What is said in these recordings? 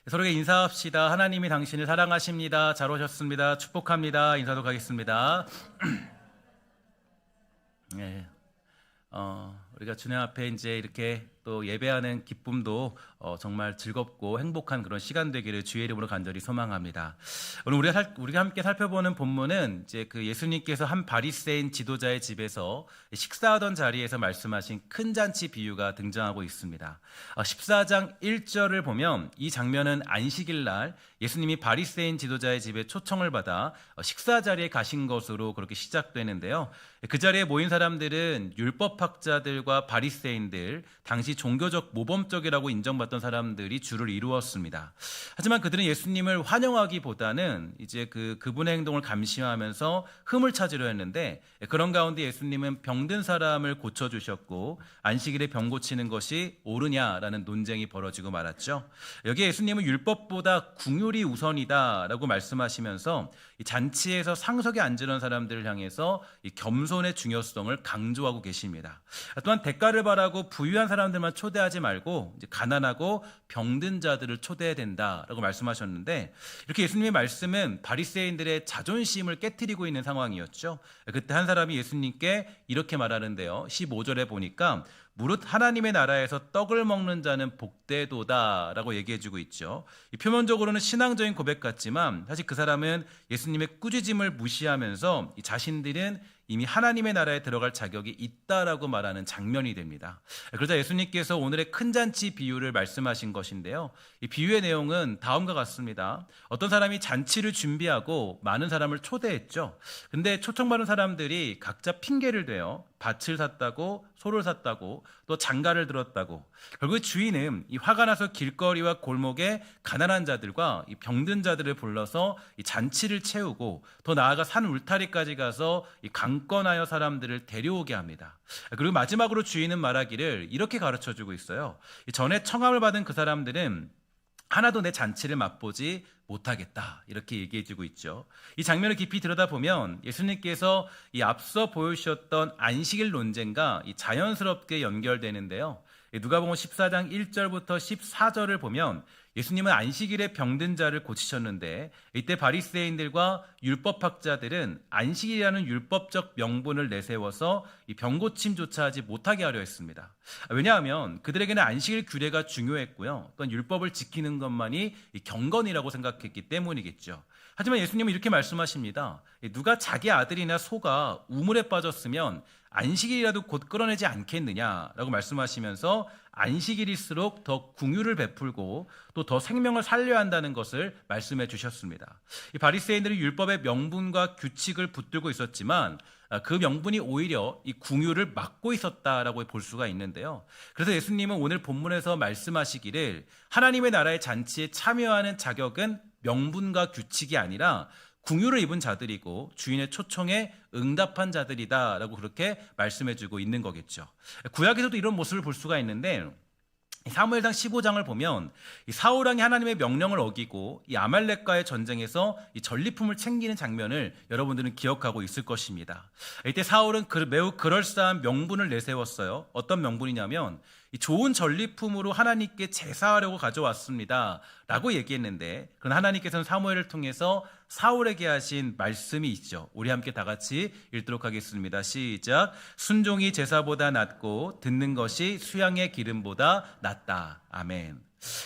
서로에게 인사합시다. 하나님이 당신을 사랑하십니다. 잘 오셨습니다. 축복합니다. 인사도 가겠습니다. 네, 우리가 주님 앞에 이제 이렇게 또 예배하는 기쁨도 정말 즐겁고 행복한 그런 시간 되기를 주의 이름으로 간절히 소망합니다. 오늘 우리가 함께 살펴보는 본문은 이제 그 예수님께서 한 바리새인 지도자의 집에서 식사하던 자리에서 말씀하신 큰 잔치 비유가 등장하고 있습니다. 14장 1절을 보면 이 장면은 안식일 날 예수님이 바리새인 지도자의 집에 초청을 받아 식사 자리에 가신 것으로 그렇게 시작되는데요. 그 자리에 모인 사람들은 율법학자들과 바리새인들, 당시 종교적 모범적이라고 인정받던 사람들이 주를 이루었습니다. 하지만 그들은 예수님을 환영하기보다는 이제 그분의 행동을 감시하면서 흠을 찾으려 했는데, 그런 가운데 예수님은 병든 사람을 고쳐주셨고 안식일에 병 고치는 것이 옳으냐라는 논쟁이 벌어지고 말았죠. 여기에 예수님은 율법보다 궁율이 우선이다라고 말씀하시면서 이 잔치에서 상석에 앉으는 사람들을 향해서 이 겸손의 중요성을 강조하고 계십니다. 또한 대가를 바라고 부유한 사람들만 초대하지 말고 이제 가난하고 병든 자들을 초대해야 된다라고 말씀하셨는데, 이렇게 예수님의 말씀은 바리새인들의 자존심을 깨트리고 있는 상황이었죠. 그때 한 사람이 예수님께 이렇게 말하는데요. 15절에 보니까 무릇 하나님의 나라에서 떡을 먹는 자는 복되도다라고 얘기해주고 있죠. 표면적으로는 신앙적인 고백 같지만 사실 그 사람은 예수님의 꾸짖음을 무시하면서 자신들은 이미 하나님의 나라에 들어갈 자격이 있다라고 말하는 장면이 됩니다. 그러자 예수님께서 오늘의 큰 잔치 비유를 말씀하신 것인데요. 이 비유의 내용은 다음과 같습니다. 어떤 사람이 잔치를 준비하고 많은 사람을 초대했죠. 근데 초청받은 사람들이 각자 핑계를 대요. 밭을 샀다고, 소를 샀다고, 또 장가를 들었다고. 결국 주인은 이 화가 나서 길거리와 골목에 가난한 자들과 이 병든 자들을 불러서 이 잔치를 채우고, 더 나아가 산 울타리까지 가서 이 강권하여 사람들을 데려오게 합니다. 그리고 마지막으로 주인은 말하기를 이렇게 가르쳐주고 있어요. 전에 청함을 받은 그 사람들은 하나도 내 잔치를 맛보지 못하겠다, 이렇게 얘기해주고 있죠. 이 장면을 깊이 들여다보면 예수님께서 이 앞서 보여주셨던 안식일 논쟁과 이 자연스럽게 연결되는데요. 누가복음 14장 1절부터 14절을 보면 예수님은 안식일에 병든 자를 고치셨는데, 이때 바리새인들과 율법학자들은 안식일이라는 율법적 명분을 내세워서 이 병고침조차 하지 못하게 하려 했습니다. 왜냐하면 그들에게는 안식일 규례가 중요했고요, 또한 율법을 지키는 것만이 경건이라고 생각했기 때문이겠죠. 하지만 예수님은 이렇게 말씀하십니다. 누가 자기 아들이나 소가 우물에 빠졌으면 안식일이라도 곧 끌어내지 않겠느냐라고 말씀하시면서 안식일일수록 더 긍휼을 베풀고 또 더 생명을 살려야 한다는 것을 말씀해 주셨습니다. 이 바리새인들이 율법의 명분과 규칙을 붙들고 있었지만 그 명분이 오히려 이 긍휼을 막고 있었다라고 볼 수가 있는데요. 그래서 예수님은 오늘 본문에서 말씀하시기를 하나님의 나라의 잔치에 참여하는 자격은 명분과 규칙이 아니라 긍휼을 입은 자들이고 주인의 초청에 응답한 자들이다라고 그렇게 말씀해주고 있는 거겠죠. 구약에서도 이런 모습을 볼 수가 있는데, 사무엘상 15장을 보면 이 사울 왕이 하나님의 명령을 어기고 이 아말렉과의 전쟁에서 이 전리품을 챙기는 장면을 여러분들은 기억하고 있을 것입니다. 이때 사울은 매우 그럴싸한 명분을 내세웠어요. 어떤 명분이냐면 이 좋은 전리품으로 하나님께 제사하려고 가져왔습니다 라고 얘기했는데, 그러나 하나님께서는 사무엘을 통해서 사울에게 하신 말씀이 있죠. 우리 함께 다 같이 읽도록 하겠습니다. 시작. 순종이 제사보다 낫고 듣는 것이 수양의 기름보다 낫다. 아멘.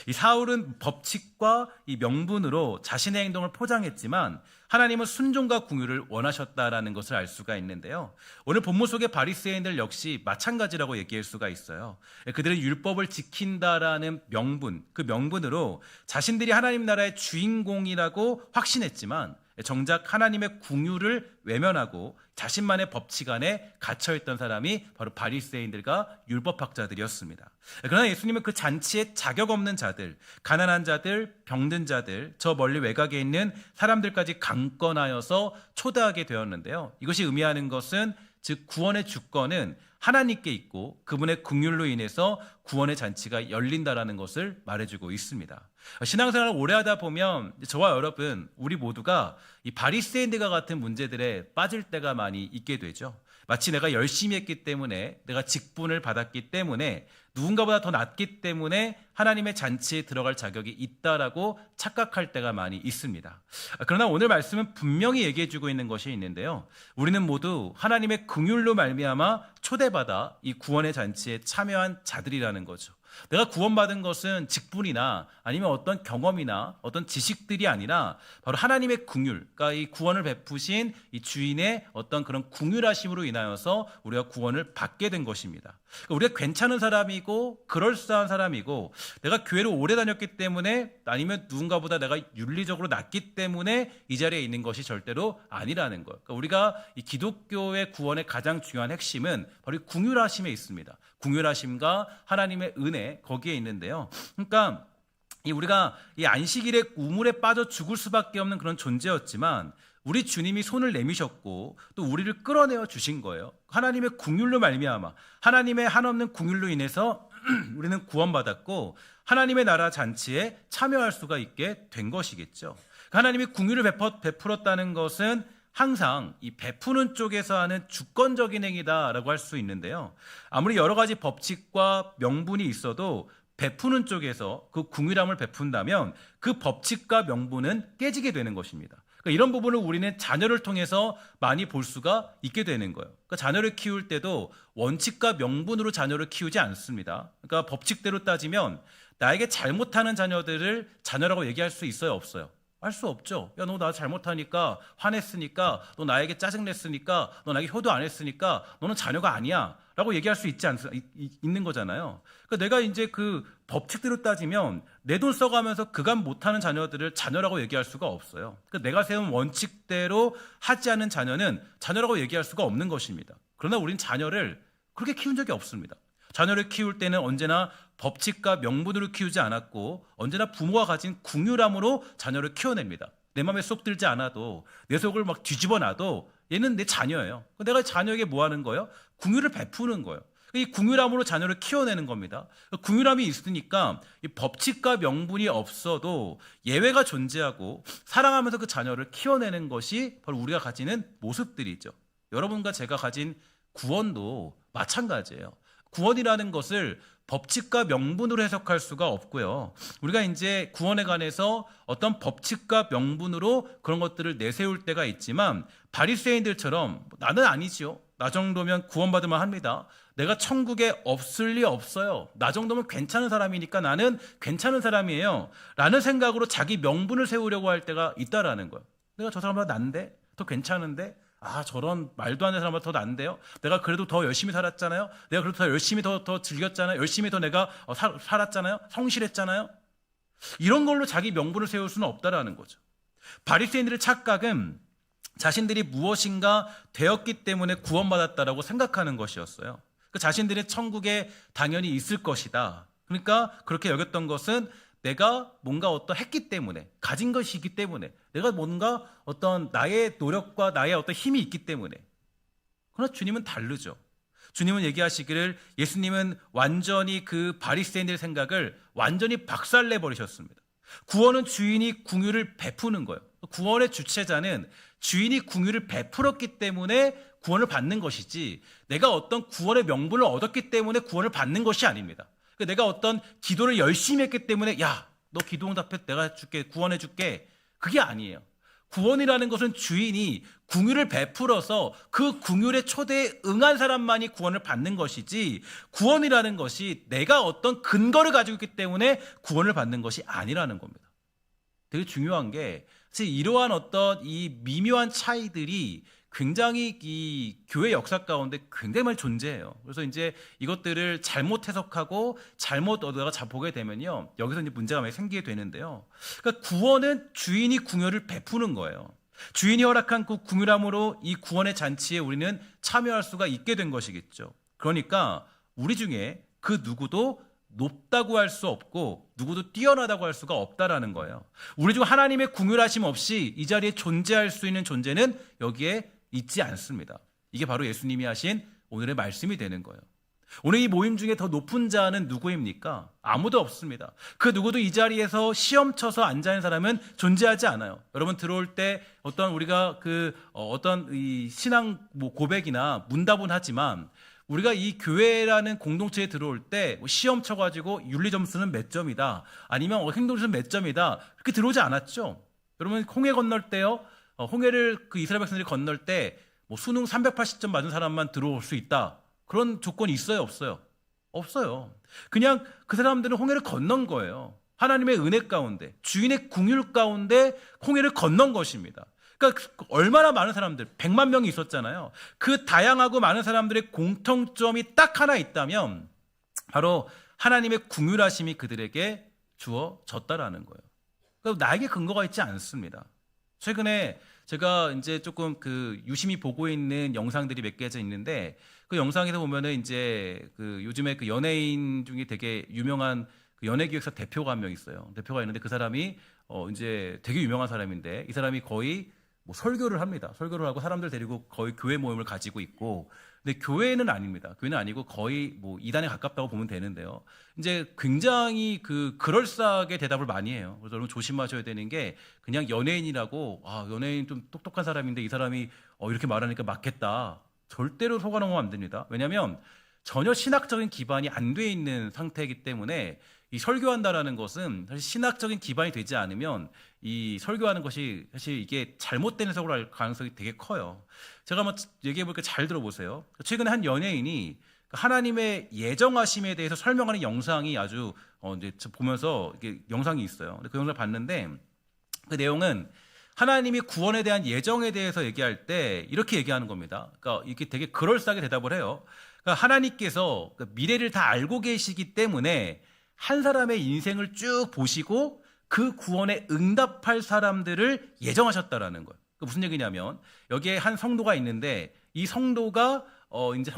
이 사울은 법칙과 이 명분으로 자신의 행동을 포장했지만 하나님은 순종과 긍휼을 원하셨다라는 것을 알 수가 있는데요. 오늘 본문 속의 바리새인들 역시 마찬가지라고 얘기할 수가 있어요. 그들은 율법을 지킨다라는 명분, 그 명분으로 자신들이 하나님 나라의 주인공이라고 확신했지만 정작 하나님의 긍휼을 외면하고 자신만의 법칙 안에 갇혀있던 사람이 바로 바리새인들과 율법학자들이었습니다. 그러나 예수님은 그 잔치에 자격 없는 자들, 가난한 자들, 병든 자들, 저 멀리 외곽에 있는 사람들까지 강권하여서 초대하게 되었는데요. 이것이 의미하는 것은 즉 구원의 주권은 하나님께 있고 그분의 긍휼로 인해서 구원의 잔치가 열린다라는 것을 말해주고 있습니다. 신앙생활을 오래 하다 보면 저와 여러분, 우리 모두가 이 바리새인들과 같은 문제들에 빠질 때가 많이 있게 되죠. 마치 내가 열심히 했기 때문에, 내가 직분을 받았기 때문에, 누군가보다 더 낫기 때문에 하나님의 잔치에 들어갈 자격이 있다라고 착각할 때가 많이 있습니다. 그러나 오늘 말씀은 분명히 얘기해주고 있는 것이 있는데요, 우리는 모두 하나님의 긍휼로 말미암아 초대받아 이 구원의 잔치에 참여한 자들이라는 거죠. 내가 구원받은 것은 직분이나 아니면 어떤 경험이나 어떤 지식들이 아니라 바로 하나님의 긍휼, 그러니까 이 구원을 베푸신 이 주인의 어떤 그런 긍휼하심으로 인하여서 우리가 구원을 받게 된 것입니다. 그러니까 우리가 괜찮은 사람이고 그럴싸한 사람이고, 내가 교회를 오래 다녔기 때문에 아니면 누군가보다 내가 윤리적으로 낫기 때문에 이 자리에 있는 것이 절대로 아니라는 거예요. 그러니까 우리가 이 기독교의 구원의 가장 중요한 핵심은 바로 이 긍휼하심에 있습니다. 긍휼하심과 하나님의 은혜, 거기에 있는데요. 그러니까 우리가 이 안식일에 우물에 빠져 죽을 수밖에 없는 그런 존재였지만 우리 주님이 손을 내미셨고 또 우리를 끌어내어 주신 거예요. 하나님의 긍휼로 말미암아, 하나님의 한없는 긍휼로 인해서 우리는 구원받았고 하나님의 나라 잔치에 참여할 수가 있게 된 것이겠죠. 하나님이 긍휼을 베풀었다는 것은 항상 이 베푸는 쪽에서 하는 주권적인 행위다라고 할 수 있는데요, 아무리 여러 가지 법칙과 명분이 있어도 베푸는 쪽에서 그 긍휼함을 베푼다면 그 법칙과 명분은 깨지게 되는 것입니다. 그러니까 이런 부분을 우리는 자녀를 통해서 많이 볼 수가 있게 되는 거예요. 그러니까 자녀를 키울 때도 원칙과 명분으로 자녀를 키우지 않습니다. 그러니까 법칙대로 따지면 나에게 잘못하는 자녀들을 자녀라고 얘기할 수 있어요, 없어요? 할 수 없죠. 야, 너 나 잘못하니까, 화냈으니까, 너 나에게 짜증냈으니까, 너 나에게 효도 안 했으니까 너는 자녀가 아니야 라고 얘기할 수 있는 거잖아요. 그러니까 내가 이제 그 법칙대로 따지면 내 돈 써가면서 그간 못하는 자녀들을 자녀라고 얘기할 수가 없어요. 그러니까 내가 세운 원칙대로 하지 않은 자녀는 자녀라고 얘기할 수가 없는 것입니다. 그러나 우린 자녀를 그렇게 키운 적이 없습니다. 자녀를 키울 때는 언제나 법칙과 명분으로 키우지 않았고 언제나 부모가 가진 긍휼함으로 자녀를 키워냅니다. 내 마음에 쏙 들지 않아도, 내 속을 막 뒤집어 놔도 얘는 내 자녀예요. 내가 자녀에게 뭐 하는 거예요? 긍휼을 베푸는 거예요. 이 긍휼함으로 자녀를 키워내는 겁니다. 긍휼함이 있으니까 이 법칙과 명분이 없어도 예외가 존재하고 사랑하면서 그 자녀를 키워내는 것이 바로 우리가 가지는 모습들이죠. 여러분과 제가 가진 구원도 마찬가지예요. 구원이라는 것을 법칙과 명분으로 해석할 수가 없고요. 우리가 이제 구원에 관해서 어떤 법칙과 명분으로 그런 것들을 내세울 때가 있지만 바리새인들처럼 나는 아니지요. 나 정도면 구원받을 만합니다. 내가 천국에 없을 리 없어요. 나 정도면 괜찮은 사람이니까 나는 괜찮은 사람이에요. 라는 생각으로 자기 명분을 세우려고 할 때가 있다라는 거예요. 내가 저 사람보다 난데? 더 괜찮은데? 아, 저런 말도 안 되는 사람보다 더 난데요? 내가 그래도 더 열심히 살았잖아요? 내가 그래도 더 열심히 더 즐겼잖아요? 열심히 더 내가 살았잖아요? 성실했잖아요? 이런 걸로 자기 명분을 세울 수는 없다라는 거죠. 바리새인들의 착각은 자신들이 무엇인가 되었기 때문에 구원받았다라고 생각하는 것이었어요. 그 자신들의 천국에 당연히 있을 것이다. 그러니까 그렇게 여겼던 것은 내가 뭔가 했기 때문에, 가진 것이 있기 때문에, 내가 뭔가 어떤 나의 노력과 나의 어떤 힘이 있기 때문에. 그러나 주님은 다르죠. 주님은 얘기하시기를, 예수님은 완전히 그 바리새인들의 생각을 완전히 박살내버리셨습니다. 구원은 주인이 긍휼을 베푸는 거예요. 구원의 주체자는 주인이 긍휼을 베풀었기 때문에 구원을 받는 것이지, 내가 어떤 구원의 명분을 얻었기 때문에 구원을 받는 것이 아닙니다. 내가 어떤 기도를 열심히 했기 때문에 야, 너 기도 응답해, 내가 해줄게, 구원해 줄게, 그게 아니에요. 구원이라는 것은 주인이 긍휼을 베풀어서 그 긍휼의 초대에 응한 사람만이 구원을 받는 것이지, 구원이라는 것이 내가 어떤 근거를 가지고 있기 때문에 구원을 받는 것이 아니라는 겁니다. 되게 중요한 게, 사실 이러한 어떤 이 미묘한 차이들이 굉장히 이 교회 역사 가운데 굉장히 많이 존재해요. 그래서 이제 이것들을 잘못 해석하고 잘못 얻어가 보게 되면요, 여기서 이제 문제가 많이 생기게 되는데요. 그러니까 구원은 주인이 긍휼을 베푸는 거예요. 주인이 허락한 그 긍휼함으로 이 구원의 잔치에 우리는 참여할 수가 있게 된 것이겠죠. 그러니까 우리 중에 그 누구도 높다고 할 수 없고 누구도 뛰어나다고 할 수가 없다라는 거예요. 우리 중 하나님의 긍휼하심 없이 이 자리에 존재할 수 있는 존재는 여기에 있지 않습니다. 이게 바로 예수님이 하신 오늘의 말씀이 되는 거예요. 오늘 이 모임 중에 더 높은 자는 누구입니까? 아무도 없습니다. 그 누구도 이 자리에서 시험 쳐서 앉아 있는 사람은 존재하지 않아요. 여러분 들어올 때 어떤 우리가 어떤 이 신앙 고백이나 문답은 하지만 우리가 이 교회라는 공동체에 들어올 때 시험 쳐가지고 윤리 점수는 몇 점이다, 아니면 행동 점수는 몇 점이다, 그렇게 들어오지 않았죠. 여러분 홍해 건널 때요, 홍해를 그 이스라엘 백성들이 건널 때 수능 380점 맞은 사람만 들어올 수 있다, 그런 조건이 있어요, 없어요? 없어요. 그냥 그 사람들은 홍해를 건넌 거예요. 하나님의 은혜 가운데, 주인의 긍휼 가운데 홍해를 건넌 것입니다. 그러니까 얼마나 많은 사람들, 100만 명이 있었잖아요. 그 다양하고 많은 사람들의 공통점이 딱 하나 있다면 바로 하나님의 긍휼하심이 그들에게 주어졌다라는 거예요. 그러니까 나에게 근거가 있지 않습니다. 최근에 제가 이제 조금 유심히 보고 있는 영상들이 몇 개가 있는데, 그 영상에서 보면은 이제 요즘에 연예인 중에 되게 유명한 연예기획사 대표가 한 명 있어요. 대표가 있는데 그 사람이 이제 되게 유명한 사람인데, 이 사람이 거의 설교를 합니다. 설교를 하고 사람들 데리고 거의 교회 모임을 가지고 있고, 근데 교회는 아닙니다. 교회는 아니고 거의 이단에 가깝다고 보면 되는데요. 이제 굉장히 그럴싸하게 대답을 많이 해요. 그래서 여러분 조심하셔야 되는 게, 그냥 연예인이라고 연예인 좀 똑똑한 사람인데 이 사람이 이렇게 말하니까 맞겠다, 절대로 속아놓으면 안 됩니다. 왜냐하면 전혀 신학적인 기반이 안 돼 있는 상태이기 때문에 이 설교한다라는 것은 사실 신학적인 기반이 되지 않으면 이 설교하는 것이 사실 이게 잘못된 해석으로 할 가능성이 되게 커요. 제가 한번 얘기해 볼게요. 잘 들어보세요. 최근에 한 연예인이 하나님의 예정하심에 대해서 설명하는 영상이 아주 이제 보면서 이게 영상이 있어요. 근데 그 영상을 봤는데, 그 내용은 하나님이 구원에 대한 예정에 대해서 얘기할 때 이렇게 얘기하는 겁니다. 그러니까 이게 되게 그럴싸하게 대답을 해요. 그러니까 하나님께서 미래를 다 알고 계시기 때문에 한 사람의 인생을 쭉 보시고 그 구원에 응답할 사람들을 예정하셨다라는 거예요. 무슨 얘기냐면, 여기에 한 성도가 있는데, 이 성도가 이제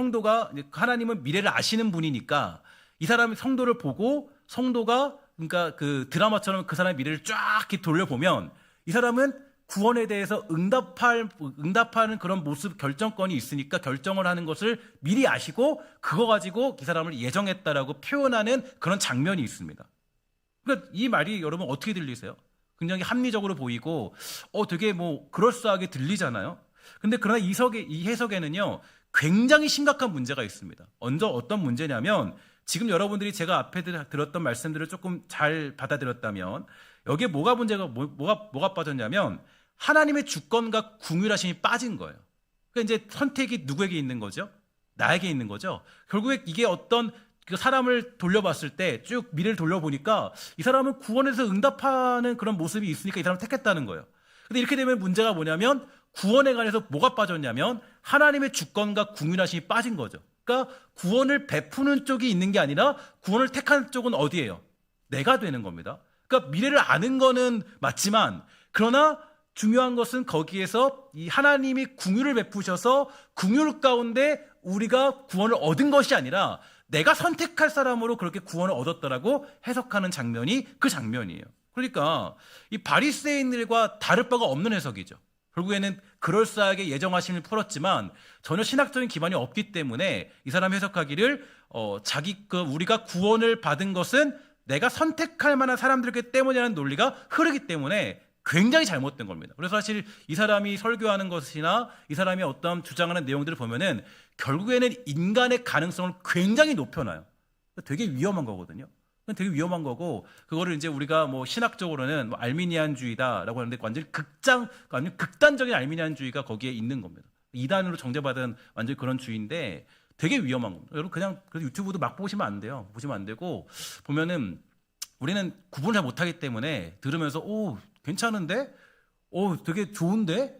하나님은 미래를 아시는 분이니까 이 사람이 성도를 보고, 성도가 그러니까 드라마처럼 그 사람의 미래를 쫙 이렇게 돌려보면 이 사람은 구원에 대해서 응답하는 그런 모습, 결정권이 있으니까 결정을 하는 것을 미리 아시고 그거 가지고 이 사람을 예정했다라고 표현하는 그런 장면이 있습니다. 그러니까 이 말이 여러분 어떻게 들리세요? 굉장히 합리적으로 보이고 되게 그럴싸하게 들리잖아요. 근데 그러나 이 해석에는요 굉장히 심각한 문제가 있습니다. 먼저 어떤 문제냐면, 지금 여러분들이 제가 앞에 들었던 말씀들을 조금 잘 받아들였다면 여기에 뭐가 빠졌냐면, 하나님의 주권과 긍휼하심이 빠진 거예요. 그러니까 이제 선택이 누구에게 있는 거죠? 나에게 있는 거죠. 결국에 이게 어떤 사람을 돌려봤을 때 쭉 미래를 돌려보니까 이 사람은 구원에서 응답하는 그런 모습이 있으니까 이 사람을 택했다는 거예요. 근데 이렇게 되면 문제가 뭐냐면, 구원에 관해서 뭐가 빠졌냐면 하나님의 주권과 긍휼하심이 빠진 거죠. 그러니까 구원을 베푸는 쪽이 있는 게 아니라 구원을 택한 쪽은 어디예요? 내가 되는 겁니다. 그러니까 미래를 아는 거는 맞지만, 그러나 중요한 것은 거기에서 이 하나님이 긍휼을 베푸셔서 긍휼 가운데 우리가 구원을 얻은 것이 아니라 내가 선택할 사람으로 그렇게 구원을 얻었다라고 해석하는 장면이 그 장면이에요. 그러니까 이 바리새인들과 다를 바가 없는 해석이죠. 결국에는 그럴싸하게 예정하심을 풀었지만 전혀 신학적인 기반이 없기 때문에 이 사람 해석하기를 우리가 구원을 받은 것은 내가 선택할 만한 사람들이기 때문이라는 논리가 흐르기 때문에 굉장히 잘못된 겁니다. 그래서 사실 이 사람이 설교하는 것이나 이 사람이 어떤 주장하는 내용들을 보면은 결국에는 인간의 가능성을 굉장히 높여놔요. 되게 위험한 거거든요. 되게 위험한 거고, 그거를 이제 우리가 신학적으로는 알미니안주의다라고 하는데 완전히 극단적인 알미니안주의가 거기에 있는 겁니다. 이단으로 정죄받은 완전히 그런 주의인데 되게 위험한 겁니다. 여러분 그냥 유튜브도 막 보시면 안 돼요. 보시면 안 되고, 보면은 우리는 구분을 잘 못하기 때문에 들으면서 괜찮은데? 되게 좋은데?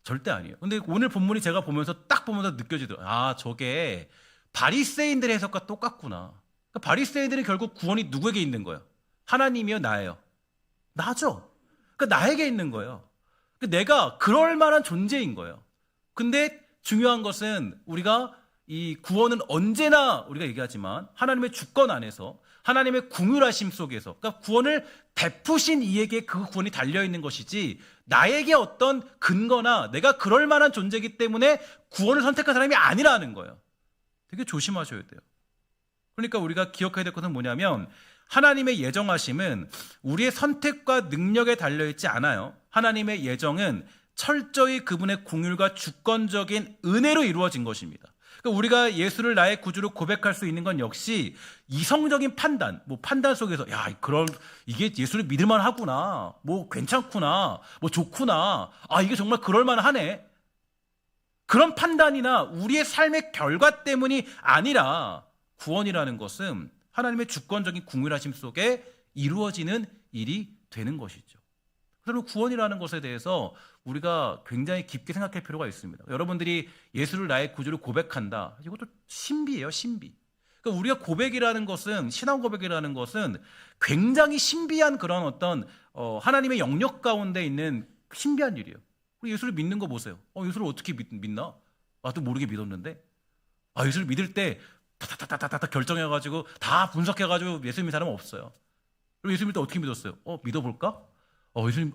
절대 아니에요. 근데 오늘 본문이 제가 딱 보면서 느껴지더라고요. 저게 바리새인들의 해석과 똑같구나. 그러니까 바리새인들은 결국 구원이 누구에게 있는 거예요? 하나님이요, 나예요? 나죠. 그러니까 나에게 있는 거예요. 그러니까 내가 그럴 만한 존재인 거예요. 근데 중요한 것은 우리가 이 구원은 언제나 우리가 얘기하지만 하나님의 주권 안에서, 하나님의 긍휼하심 속에서, 그러니까 구원을 베푸신 이에게 그 구원이 달려있는 것이지 나에게 어떤 근거나 내가 그럴 만한 존재이기 때문에 구원을 선택한 사람이 아니라는 거예요. 되게 조심하셔야 돼요. 그러니까 우리가 기억해야 될 것은 뭐냐면 하나님의 예정하심은 우리의 선택과 능력에 달려있지 않아요. 하나님의 예정은 철저히 그분의 공율과 주권적인 은혜로 이루어진 것입니다. 그러니까 우리가 예수를 나의 구주로 고백할 수 있는 건 역시 이성적인 판단, 판단 속에서 그럼 이게 예수를 믿을만 하구나, 괜찮구나, 좋구나, 이게 정말 그럴만 하네, 그런 판단이나 우리의 삶의 결과 때문이 아니라 구원이라는 것은 하나님의 주권적인 궁율하심 속에 이루어지는 일이 되는 것이죠. 그래서 구원이라는 것에 대해서 우리가 굉장히 깊게 생각할 필요가 있습니다. 여러분들이 예수를 나의 구주로 고백한다, 이것도 신비예요, 신비. 그러니까 우리가 고백이라는 것은, 신앙 고백이라는 것은 굉장히 신비한 그런 어떤 하나님의 영역 가운데 있는 신비한 일이에요. 우리 예수를 믿는 거 보세요. 예수를 어떻게 믿나? 나도 모르게 믿었는데. 예수를 믿을 때 다다다다다 결정해가지고 다 분석해가지고 예수 믿는 사람은 없어요. 그리고 예수 믿을 때 어떻게 믿었어요? 믿어볼까? 예수님,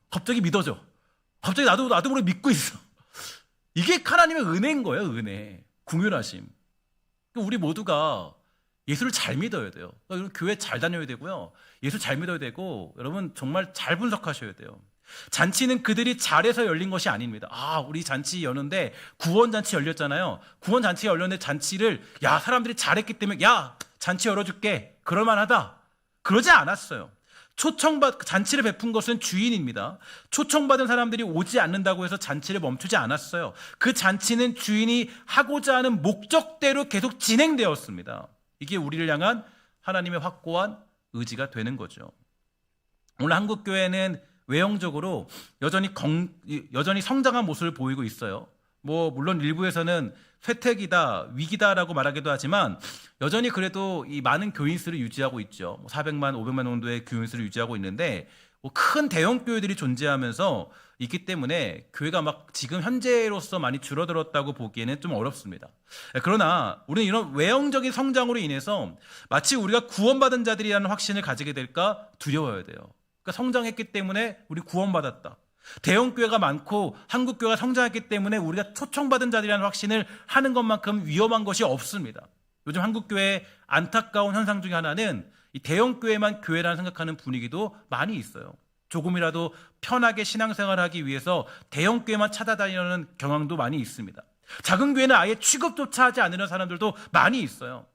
갑자기 믿어져. 갑자기 나도 모르게 믿고 있어. 이게 하나님의 은혜인 거예요, 은혜. 궁율하심. 우리 모두가 예수를 잘 믿어야 돼요. 교회 잘 다녀야 되고요. 예수 잘 믿어야 되고, 여러분 정말 잘 분석하셔야 돼요. 잔치는 그들이 잘해서 열린 것이 아닙니다. 우리 잔치 여는데 구원잔치 열렸잖아요. 구원잔치 열렸는데 잔치를 사람들이 잘했기 때문에 잔치 열어줄게, 그럴만하다, 그러지 않았어요. 잔치를 베푼 것은 주인입니다. 초청받은 사람들이 오지 않는다고 해서 잔치를 멈추지 않았어요. 그 잔치는 주인이 하고자 하는 목적대로 계속 진행되었습니다. 이게 우리를 향한 하나님의 확고한 의지가 되는 거죠. 오늘 한국교회는 외형적으로 여전히 성장한 모습을 보이고 있어요. 물론 일부에서는 쇠퇴기다, 위기다라고 말하기도 하지만 여전히 그래도 이 많은 교인 수를 유지하고 있죠. 400만, 500만 정도의 교인 수를 유지하고 있는데 큰 대형 교회들이 존재하면서 있기 때문에 교회가 지금 현재로서 많이 줄어들었다고 보기에는 좀 어렵습니다. 그러나 우리는 이런 외형적인 성장으로 인해서 마치 우리가 구원받은 자들이라는 확신을 가지게 될까 두려워야 돼요. 그러니까 성장했기 때문에 우리 구원받았다, 대형 교회가 많고 한국 교회가 성장했기 때문에 우리가 초청받은 자들이라는 확신을 하는 것만큼 위험한 것이 없습니다. 요즘 한국 교회의 안타까운 현상 중에 하나는 이 대형 교회만 교회라는 생각하는 분위기도 많이 있어요. 조금이라도 편하게 신앙생활하기 위해서 대형 교회만 찾아다니는 경향도 많이 있습니다. 작은 교회는 아예 취급조차 하지 않는 사람들도 많이 있어요.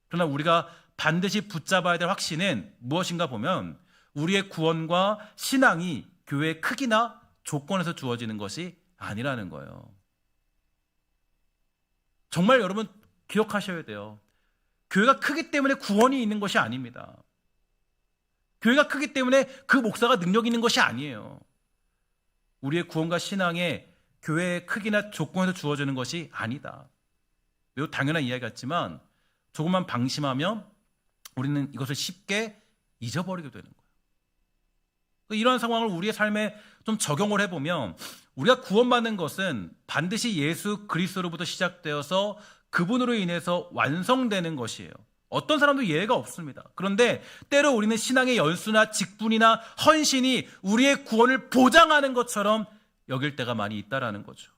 그러나 우리가 반드시 붙잡아야 될 확신은 무엇인가 보면 우리의 구원과 신앙이 교회의 크기나 조건에서 주어지는 것이 아니라는 거예요. 정말 여러분 기억하셔야 돼요. 교회가 크기 때문에 구원이 있는 것이 아닙니다. 교회가 크기 때문에 그 목사가 능력 있는 것이 아니에요. 우리의 구원과 신앙에 교회의 크기나 조건에서 주어지는 것이 아니다. 매우 당연한 이야기 같지만 조금만 방심하면 우리는 이것을 쉽게 잊어버리게 되는 거예요. 이러한 상황을 우리의 삶에 좀 적용을 해보면 우리가 구원받는 것은 반드시 예수 그리스도로부터 시작되어서 그분으로 인해서 완성되는 것이에요. 어떤 사람도 예외가 없습니다. 그런데 때로 우리는 신앙의 연수나 직분이나 헌신이 우리의 구원을 보장하는 것처럼 여길 때가 많이 있다라는 거죠.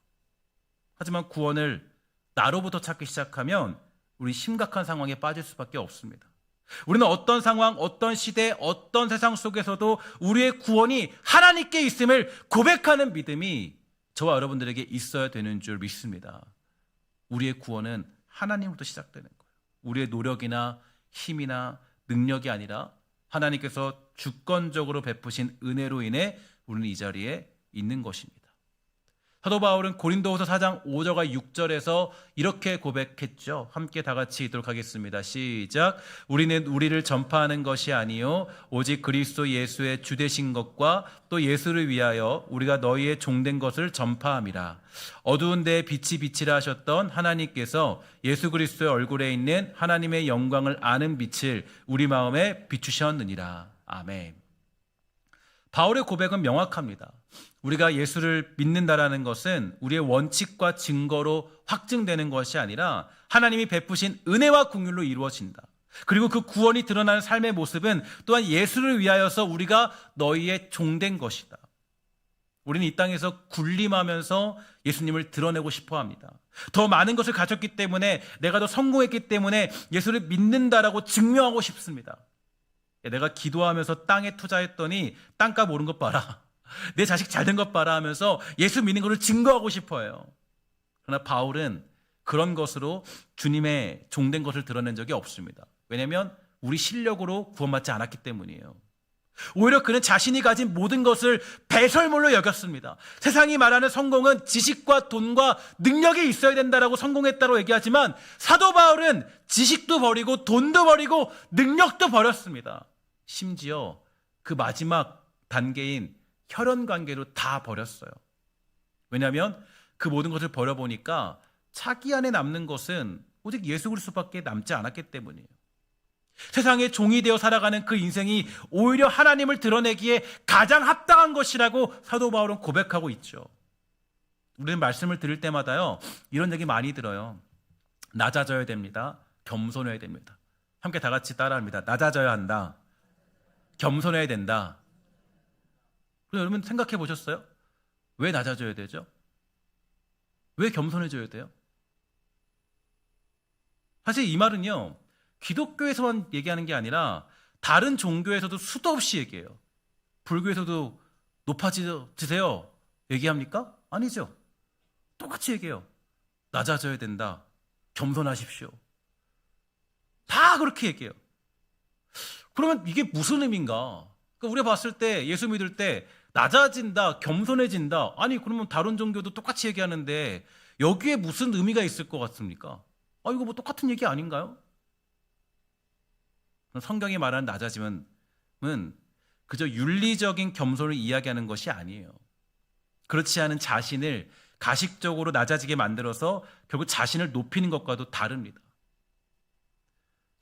하지만 구원을 나로부터 찾기 시작하면 우리 심각한 상황에 빠질 수밖에 없습니다. 우리는 어떤 상황, 어떤 시대, 어떤 세상 속에서도 우리의 구원이 하나님께 있음을 고백하는 믿음이 저와 여러분들에게 있어야 되는 줄 믿습니다. 우리의 구원은 하나님부터 시작되는 거예요. 우리의 노력이나 힘이나 능력이 아니라 하나님께서 주권적으로 베푸신 은혜로 인해 우리는 이 자리에 있는 것입니다. 사도 바울은 고린도후서 4장 5절과 6절에서 이렇게 고백했죠. 함께 다 같이 읽도록 하겠습니다. 시작. 우리는 우리를 전파하는 것이 아니요 오직 그리스도 예수의 주되신 것과 또 예수를 위하여 우리가 너희의 종된 것을 전파함이라. 어두운 데에 빛이 비치라 하셨던 하나님께서 예수 그리스도의 얼굴에 있는 하나님의 영광을 아는 빛을 우리 마음에 비추셨느니라. 아멘. 바울의 고백은 명확합니다. 우리가 예수를 믿는다라는 것은 우리의 원칙과 증거로 확증되는 것이 아니라 하나님이 베푸신 은혜와 긍휼로 이루어진다. 그리고 그 구원이 드러나는 삶의 모습은 또한 예수를 위하여서 우리가 너희의 종된 것이다. 우리는 이 땅에서 군림하면서 예수님을 드러내고 싶어 합니다. 더 많은 것을 가졌기 때문에, 내가 더 성공했기 때문에 예수를 믿는다라고 증명하고 싶습니다. 내가 기도하면서 땅에 투자했더니 땅값 오른 것 봐라, 내 자식 잘된 것 봐라 하면서 예수 믿는 것을 증거하고 싶어요. 그러나 바울은 그런 것으로 주님의 종된 것을 드러낸 적이 없습니다. 왜냐하면 우리 실력으로 구원받지 않았기 때문이에요. 오히려 그는 자신이 가진 모든 것을 배설물로 여겼습니다. 세상이 말하는 성공은 지식과 돈과 능력이 있어야 된다라고 성공했다고 얘기하지만, 사도 바울은 지식도 버리고 돈도 버리고 능력도 버렸습니다. 심지어 그 마지막 단계인 혈연 관계로 다 버렸어요. 왜냐하면 그 모든 것을 버려보니까 자기 안에 남는 것은 오직 예수 그리스도밖에 남지 않았기 때문이에요. 세상의 종이 되어 살아가는 그 인생이 오히려 하나님을 드러내기에 가장 합당한 것이라고 사도 바울은 고백하고 있죠. 우리는 말씀을 들을 때마다요, 이런 얘기 많이 들어요. 낮아져야 됩니다. 겸손해야 됩니다. 함께 다 같이 따라합니다. 낮아져야 한다. 겸손해야 된다. 그럼 여러분 생각해 보셨어요? 왜 낮아져야 되죠? 왜 겸손해져야 돼요? 사실 이 말은요, 기독교에서만 얘기하는 게 아니라 다른 종교에서도 수도 없이 얘기해요. 불교에서도 높아지세요 얘기합니까? 아니죠. 똑같이 얘기해요. 낮아져야 된다. 겸손하십시오. 다 그렇게 얘기해요. 그러면 이게 무슨 의미인가? 그러니까 우리가 봤을 때, 예수 믿을 때 낮아진다, 겸손해진다. 아니, 그러면 다른 종교도 똑같이 얘기하는데 여기에 무슨 의미가 있을 것 같습니까? 이거 뭐 똑같은 얘기 아닌가요? 성경이 말하는 낮아짐은 그저 윤리적인 겸손을 이야기하는 것이 아니에요. 그렇지 않은 자신을 가식적으로 낮아지게 만들어서 결국 자신을 높이는 것과도 다릅니다.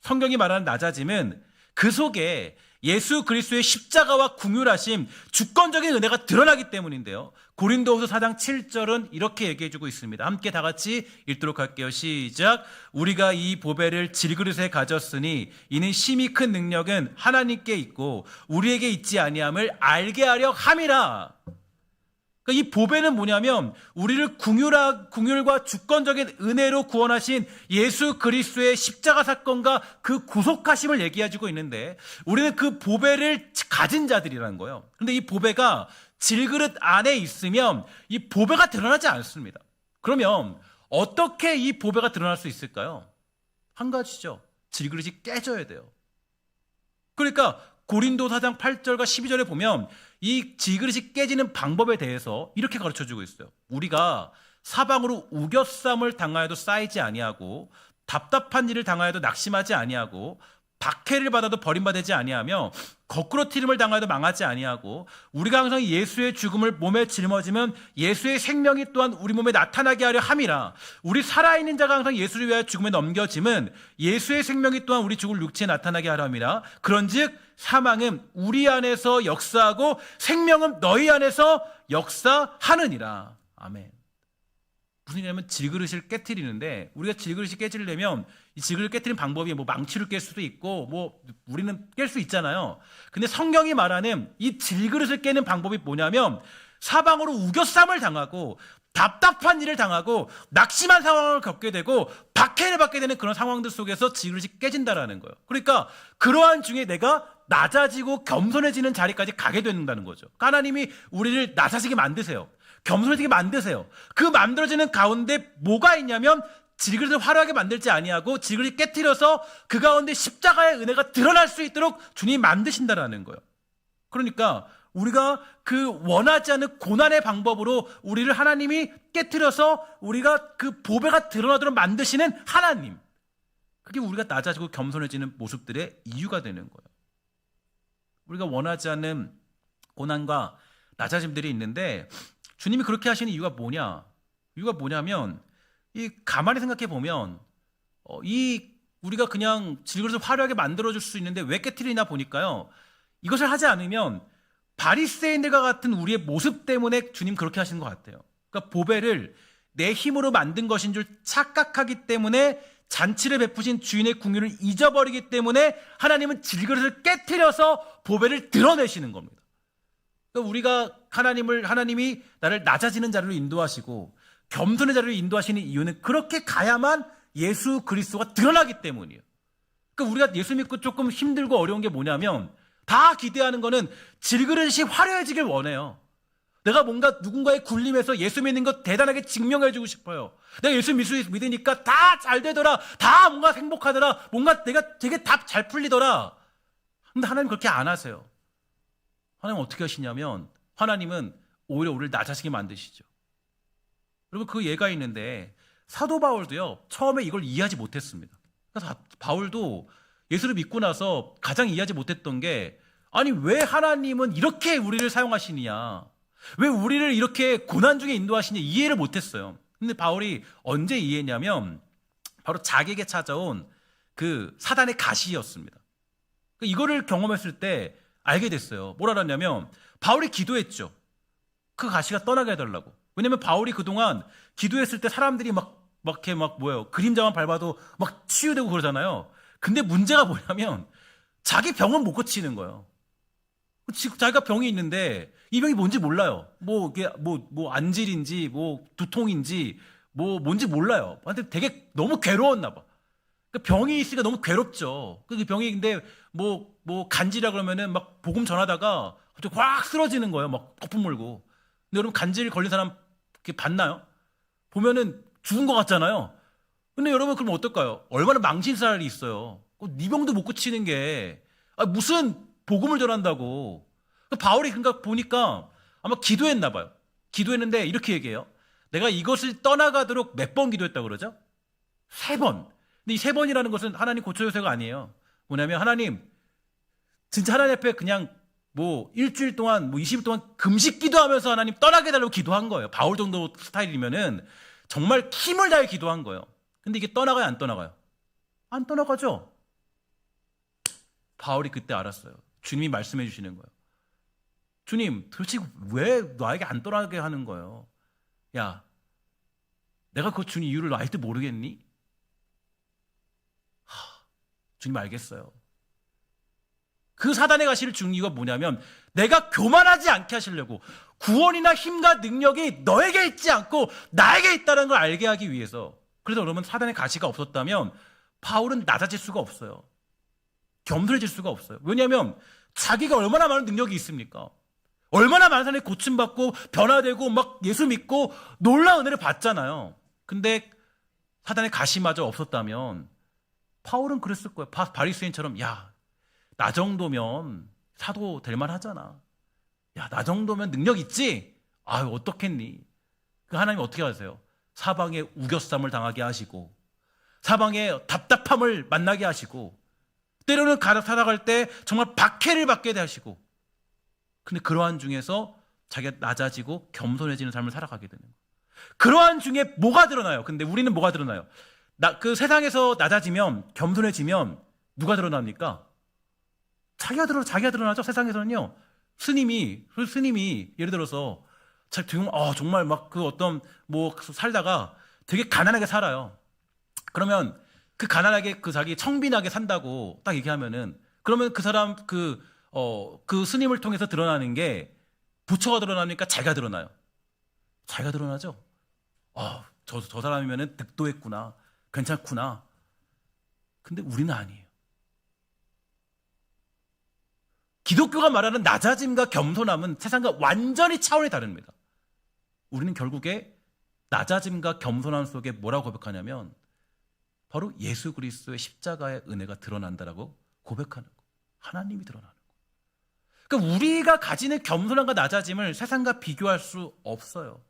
성경이 말하는 낮아짐은 그 속에 예수 그리스도의 십자가와 긍휼하심, 주권적인 은혜가 드러나기 때문인데요. 고린도후서 4장 7절은 이렇게 얘기해주고 있습니다. 함께 다 같이 읽도록 할게요. 시작. 우리가 이 보배를 질그릇에 가졌으니 이는 심히 큰 능력은 하나님께 있고 우리에게 있지 아니함을 알게 하려 함이라. 그러니까 이 보배는 뭐냐면, 우리를 긍휼과 주권적인 은혜로 구원하신 예수 그리스도의 십자가 사건과 그 구속하심을 얘기해주고 있는데, 우리는 그 보배를 가진 자들이라는 거예요. 그런데 이 보배가 질그릇 안에 있으면 이 보배가 드러나지 않습니다. 그러면 어떻게 이 보배가 드러날 수 있을까요? 한 가지죠. 질그릇이 깨져야 돼요. 그러니까 고린도 4장 8절과 12절에 보면 이 질그릇이 깨지는 방법에 대해서 이렇게 가르쳐주고 있어요. 우리가 사방으로 우겨쌈을 당하여도 쌓이지 아니하고, 답답한 일을 당하여도 낙심하지 아니하고, 박해를 받아도 버림받지 아니하며, 거꾸로 튀림을 당하여도 망하지 아니하고, 우리가 항상 예수의 죽음을 몸에 짊어지면 예수의 생명이 또한 우리 몸에 나타나게 하려 함이라. 우리 살아있는 자가 항상 예수를 위하여 죽음에 넘겨짐은 예수의 생명이 또한 우리 죽을 육체에 나타나게 하려 함이라. 그런즉 사망은 우리 안에서 역사하고 생명은 너희 안에서 역사하느니라. 아멘. 무슨 일이냐면 질그릇을 깨트리는데, 우리가 질그릇이 깨지려면 이 질그릇을 깨트리는 방법이 뭐 망치를 깰 수도 있고 뭐 우리는 깰 수 있잖아요. 근데 성경이 말하는 이 질그릇을 깨는 방법이 뭐냐면, 사방으로 우겨쌈을 당하고 답답한 일을 당하고 낙심한 상황을 겪게 되고 박해를 받게 되는 그런 상황들 속에서 질그릇이 깨진다라는 거예요. 그러니까 그러한 중에 내가 낮아지고 겸손해지는 자리까지 가게 된다는 거죠. 하나님이 우리를 낮아지게 만드세요. 겸손해지게 만드세요. 그 만들어지는 가운데 뭐가 있냐면, 질그릇을 화려하게 만들지 아니하고 질그릇이 깨트려서 그 가운데 십자가의 은혜가 드러날 수 있도록 주님이 만드신다라는 거예요. 그러니까 우리가 그 원하지 않는 고난의 방법으로 우리를 하나님이 깨트려서 우리가 그 보배가 드러나도록 만드시는 하나님, 그게 우리가 낮아지고 겸손해지는 모습들의 이유가 되는 거예요. 우리가 원하지 않는 고난과 낮아짐들이 있는데, 주님이 그렇게 하시는 이유가 뭐냐? 이유가 뭐냐면, 이 가만히 생각해 보면 이 우리가 그냥 질그릇을 화려하게 만들어줄 수 있는데 왜 깨트리나 보니까요, 이것을 하지 않으면 바리새인들과 같은 우리의 모습 때문에 주님 그렇게 하시는 것 같아요. 그러니까 보배를 내 힘으로 만든 것인 줄 착각하기 때문에, 잔치를 베푸신 주인의 긍휼을 잊어버리기 때문에 하나님은 질그릇을 깨트려서 보배를 드러내시는 겁니다. 그러니까 우리가 하나님이 나를 낮아지는 자리로 인도하시고 겸손의 자리로 인도하시는 이유는 그렇게 가야만 예수 그리스도가 드러나기 때문이에요. 그러니까 우리가 예수 믿고 조금 힘들고 어려운 게 뭐냐면 다 기대하는 거는 질그릇이 화려해지길 원해요. 내가 뭔가 누군가의 굴림에서 예수 믿는 것 대단하게 증명해주고 싶어요. 내가 예수 믿으니까 다 잘 되더라. 다 뭔가 행복하더라. 뭔가 내가 되게 다 잘 풀리더라. 근데 하나님 그렇게 안 하세요. 하나님 어떻게 하시냐면 하나님은 오히려 우리를 낮아지게 만드시죠. 그리고 그 예가 있는데 사도 바울도요. 처음에 이걸 이해하지 못했습니다. 그래서 바울도 예수를 믿고 나서 가장 이해하지 못했던 게 아니 왜 하나님은 이렇게 우리를 사용하시느냐. 왜 우리를 이렇게 고난 중에 인도하시냐 이해를 못했어요. 근데 바울이 언제 이해했냐면 바로 자기에게 찾아온 그 사단의 가시였습니다. 이거를 경험했을 때 알게 됐어요. 뭐라 그러냐면 바울이 기도했죠. 그 가시가 떠나게 해달라고. 왜냐면 바울이 그동안 기도했을 때 사람들이 그림자만 밟아도 막 치유되고 그러잖아요. 근데 문제가 뭐냐면 자기 병은 못 고치는 거예요. 자기가 병이 있는데 이 병이 뭔지 몰라요. 이게 안질인지 두통인지 뭔지 몰라요. 근데 되게 너무 괴로웠나 봐. 그러니까 병이 있으니까 너무 괴롭죠. 그 병이 근데 간질이라 그러면은 막 복음 전하다가 갑자기 확 쓰러지는 거예요. 막 거품 물고. 근데 여러분 간질 걸린 사람 이렇게 봤나요? 보면은 죽은 것 같잖아요. 근데 여러분 그럼 어떨까요? 얼마나 망신살이 있어요. 네 병도 못 고치는 게 무슨 복음을 전한다고. 바울이 그러니까 보니까 아마 기도했나 봐요. 기도했는데 이렇게 얘기해요. 내가 이것을 떠나가도록 몇 번 기도했다고 그러죠? 3번. 근데 이 3번이라는 것은 하나님 고쳐주세요가 아니에요. 뭐냐면 하나님 진짜 하나님 앞에 그냥 일주일 동안 20일 동안 금식 기도하면서 하나님 떠나게 해달라고 기도한 거예요. 바울 정도 스타일이면은 정말 힘을 다해 기도한 거예요. 근데 이게 떠나가요 안 떠나가요? 안 떠나가죠. 바울이 그때 알았어요. 주님이 말씀해 주시는 거예요. 주님 도대체 왜 나에게 안 떠나게 하는 거예요? 야 내가 그거 준 이유를 아직도 모르겠니? 주님 알겠어요. 그 사단의 가시를 준 이유가 뭐냐면 내가 교만하지 않게 하시려고 구원이나 힘과 능력이 너에게 있지 않고 나에게 있다는 걸 알게 하기 위해서. 그래서 여러분 사단의 가시가 없었다면 바울은 낮아질 수가 없어요. 겸손해질 수가 없어요. 왜냐하면 자기가 얼마나 많은 능력이 있습니까? 얼마나 많은 사람이 고침받고 변화되고 막 예수 믿고 놀라운 은혜를 받잖아요. 근데 사단의 가시마저 없었다면 바울은 그랬을 거예요. 바리새인처럼 나 정도면 사도 될 만하잖아. 나 정도면 능력 있지? 어떻겠니? 그 하나님 어떻게 하세요? 사방에 우겨쌈을 당하게 하시고 사방에 답답함을 만나게 하시고 때로는 살아갈 때 정말 박해를 받게 하시고 근데 그러한 중에서 자기가 낮아지고 겸손해지는 삶을 살아가게 되는 거예요. 그러한 중에 뭐가 드러나요? 근데 우리는 뭐가 드러나요? 그 세상에서 낮아지면 겸손해지면 누가 드러납니까? 자기가 드러나죠. 세상에서는요. 스님이 예를 들어서 정말 막 살다가 되게 가난하게 살아요. 그러면 그 가난하게 자기 청빈하게 산다고 딱 얘기하면은 그러면 그 사람 그 스님을 통해서 드러나는 게 부처가 드러납니까? 자기가 드러나요. 자기가 드러나죠. 저 사람이면은 득도했구나. 괜찮구나. 근데 우리는 아니에요. 기독교가 말하는 낮아짐과 겸손함은 세상과 완전히 차원이 다릅니다. 우리는 결국에 낮아짐과 겸손함 속에 뭐라고 고백하냐면 바로 예수 그리스도의 십자가의 은혜가 드러난다라고 고백하는 거. 하나님이 드러나는 거. 그러니까 우리가 가지는 겸손함과 낮아짐을 세상과 비교할 수 없어요.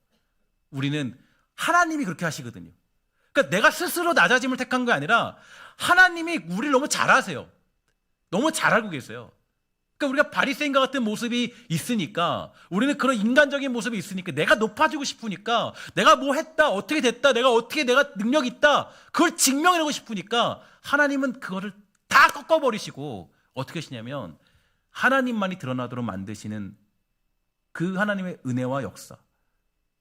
우리는 하나님이 그렇게 하시거든요. 그러니까 내가 스스로 낮아짐을 택한 게 아니라 하나님이 우리를 너무 잘 아세요. 너무 잘 알고 계세요. 그러니까 우리가 바리새인과 같은 모습이 있으니까 우리는 그런 인간적인 모습이 있으니까 내가 높아지고 싶으니까 내가 뭐 했다 어떻게 됐다 내가 능력 있다 그걸 증명하고 싶으니까 하나님은 그거를 다 꺾어버리시고 어떻게 하시냐면 하나님만이 드러나도록 만드시는 그 하나님의 은혜와 역사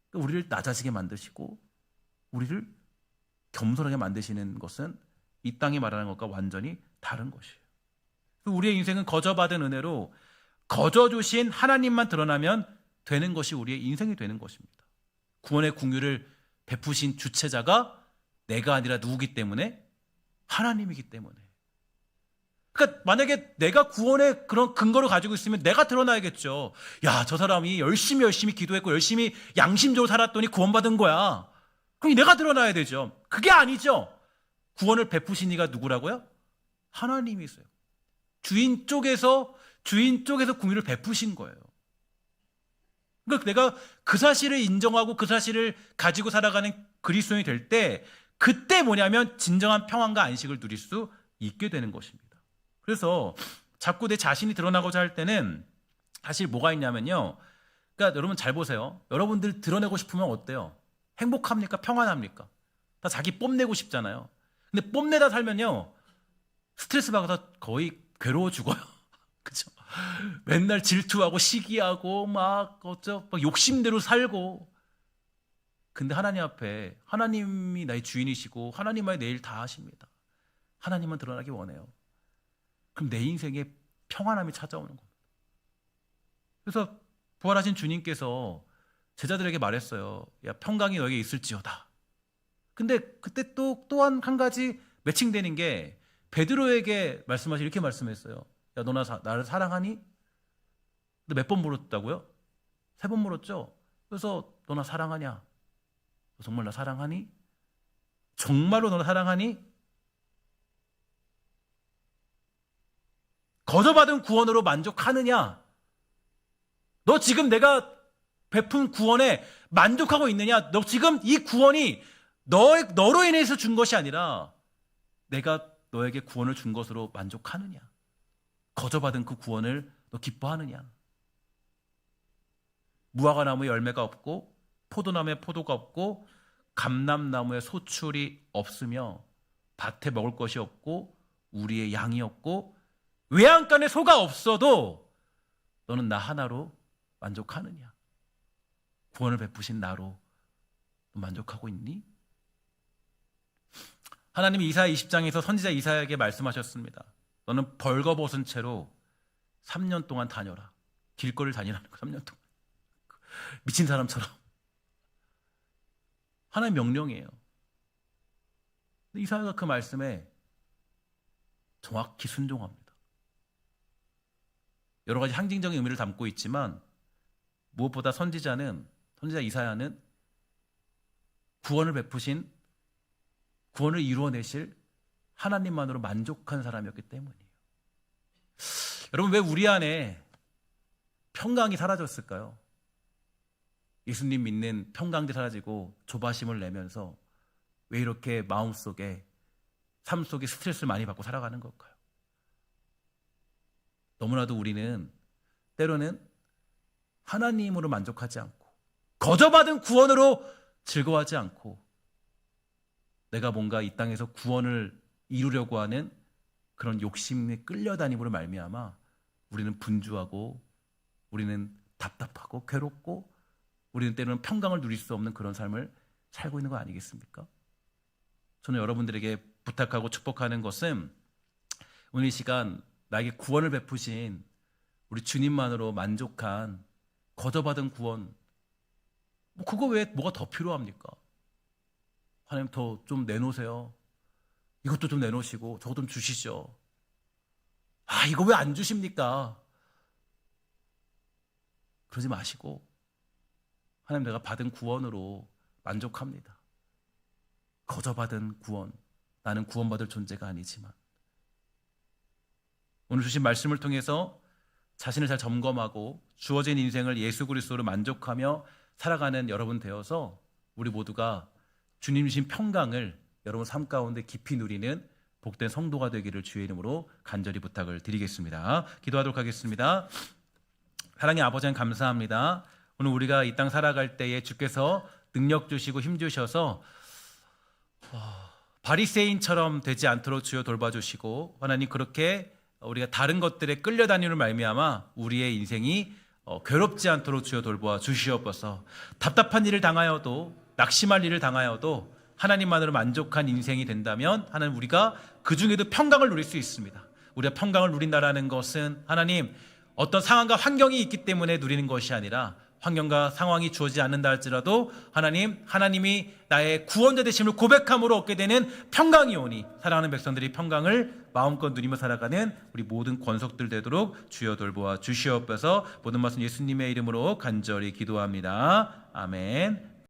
그러니까 우리를 낮아지게 만드시고 우리를 겸손하게 만드시는 것은 이 땅이 말하는 것과 완전히 다른 것이에요. 우리의 인생은 거저받은 은혜로 거저 주신 하나님만 드러나면 되는 것이 우리의 인생이 되는 것입니다. 구원의 긍휼을 베푸신 주체자가 내가 아니라 누구기 때문에? 하나님이기 때문에. 그러니까 만약에 내가 구원의 그런 근거를 가지고 있으면 내가 드러나야겠죠. 야, 저 사람이 열심히 기도했고 열심히 양심적으로 살았더니 구원받은 거야. 그럼 내가 드러나야 되죠. 그게 아니죠. 구원을 베푸신 이가 누구라고요? 하나님이세요. 주인 쪽에서 긍휼을 베푸신 거예요. 그러니까 내가 그 사실을 인정하고 그 사실을 가지고 살아가는 그리스도인이 될 때, 그때 뭐냐면 진정한 평안과 안식을 누릴 수 있게 되는 것입니다. 그래서 자꾸 내 자신이 드러나고자 할 때는 사실 뭐가 있냐면요. 그러니까 여러분 잘 보세요. 여러분들 드러내고 싶으면 어때요? 행복합니까? 평안합니까? 다 자기 뽐내고 싶잖아요. 근데 뽐내다 살면요, 스트레스 받아서 거의 괴로워 죽어요. 그죠? 맨날 질투하고 시기하고 막 욕심대로 살고. 근데 하나님 앞에, 하나님이 나의 주인이시고 하나님만이 내 일 다 하십니다. 하나님만 드러나기 원해요. 그럼 내 인생에 평안함이 찾아오는 겁니다. 그래서 부활하신 주님께서 제자들에게 말했어요. 야, 평강이 너에게 있을지어다. 근데 그때 또한 한 가지 매칭되는 게, 베드로에게 이렇게 말씀했어요. 야, 너 나를 사랑하니? 근데 몇 번 물었다고요? 3번 물었죠. 그래서 너 나 사랑하냐? 너 정말 나 사랑하니? 정말로 너 나 사랑하니? 거저받은 구원으로 만족하느냐? 너 지금 내가 베푼 구원에 만족하고 있느냐? 너 지금 이 구원이 너로 인해서 준 것이 아니라 내가 너에게 구원을 준 것으로 만족하느냐? 거저받은 그 구원을 너 기뻐하느냐? 무화과나무에 열매가 없고 포도나무에 포도가 없고 감람나무에 소출이 없으며 밭에 먹을 것이 없고 우리의 양이 없고 외양간에 소가 없어도 너는 나 하나로 만족하느냐? 구원을 베푸신 나로 만족하고 있니? 하나님이 이사야 20장에서 선지자 이사야에게 말씀하셨습니다. 너는 벌거벗은 채로 3년 동안 다녀라. 길거리를 다니라는 거, 3년 동안. 미친 사람처럼. 하나님의 명령이에요. 이사야가 그 말씀에 정확히 순종합니다. 여러 가지 상징적인 의미를 담고 있지만 무엇보다 선지자 이사야는 구원을 베푸신, 구원을 이루어내실 하나님만으로 만족한 사람이었기 때문이에요. 여러분, 왜 우리 안에 평강이 사라졌을까요? 예수님 믿는 평강이 사라지고 조바심을 내면서 왜 이렇게 마음속에, 삶 속에 스트레스를 많이 받고 살아가는 걸까요? 너무나도 우리는 때로는 하나님으로 만족하지 않고 거저받은 구원으로 즐거워하지 않고 내가 뭔가 이 땅에서 구원을 이루려고 하는 그런 욕심에 끌려다님으로 말미암아 우리는 분주하고 우리는 답답하고 괴롭고 우리는 때로는 평강을 누릴 수 없는 그런 삶을 살고 있는 거 아니겠습니까? 저는 여러분들에게 부탁하고 축복하는 것은 오늘 이 시간 나에게 구원을 베푸신 우리 주님만으로 만족한 거저받은 구원, 그거 외에 뭐가 더 필요합니까? 하나님 더 좀 내놓으세요. 이것도 좀 내놓으시고 저거 좀 주시죠. 아, 이거 왜 안 주십니까? 그러지 마시고 하나님, 내가 받은 구원으로 만족합니다. 거저받은 구원, 나는 구원받을 존재가 아니지만 오늘 주신 말씀을 통해서 자신을 잘 점검하고 주어진 인생을 예수 그리스도로 만족하며 살아가는 여러분 되어서 우리 모두가 주님 주신 평강을 여러분 삶 가운데 깊이 누리는 복된 성도가 되기를 주의 이름으로 간절히 부탁을 드리겠습니다. 기도하도록 하겠습니다. 사랑의 아버지 하나님, 감사합니다. 오늘 우리가 이 땅 살아갈 때에 주께서 능력 주시고 힘 주셔서 바리새인처럼 되지 않도록 주여 돌봐주시고, 하나님 그렇게 우리가 다른 것들에 끌려다니는 말미암아 우리의 인생이 괴롭지 않도록 주여 돌보아 주시옵소서. 답답한 일을 당하여도, 낙심할 일을 당하여도 하나님만으로 만족한 인생이 된다면 하나님, 우리가 그 중에도 평강을 누릴 수 있습니다. 우리가 평강을 누린다라는 것은 하나님, 어떤 상황과 환경이 있기 때문에 누리는 것이 아니라 환경과 상황이 주어지지 않는다 할지라도 하나님이 나의 구원자 되심을 고백함으로 얻게 되는 평강이 오니 사랑하는 백성들이 평강을 마음껏 누리며 살아가는 우리 모든 권속들 되도록 주여 돌보아 주시옵소서. 모든 말씀 예수님의 이름으로 간절히 기도합니다. 아멘.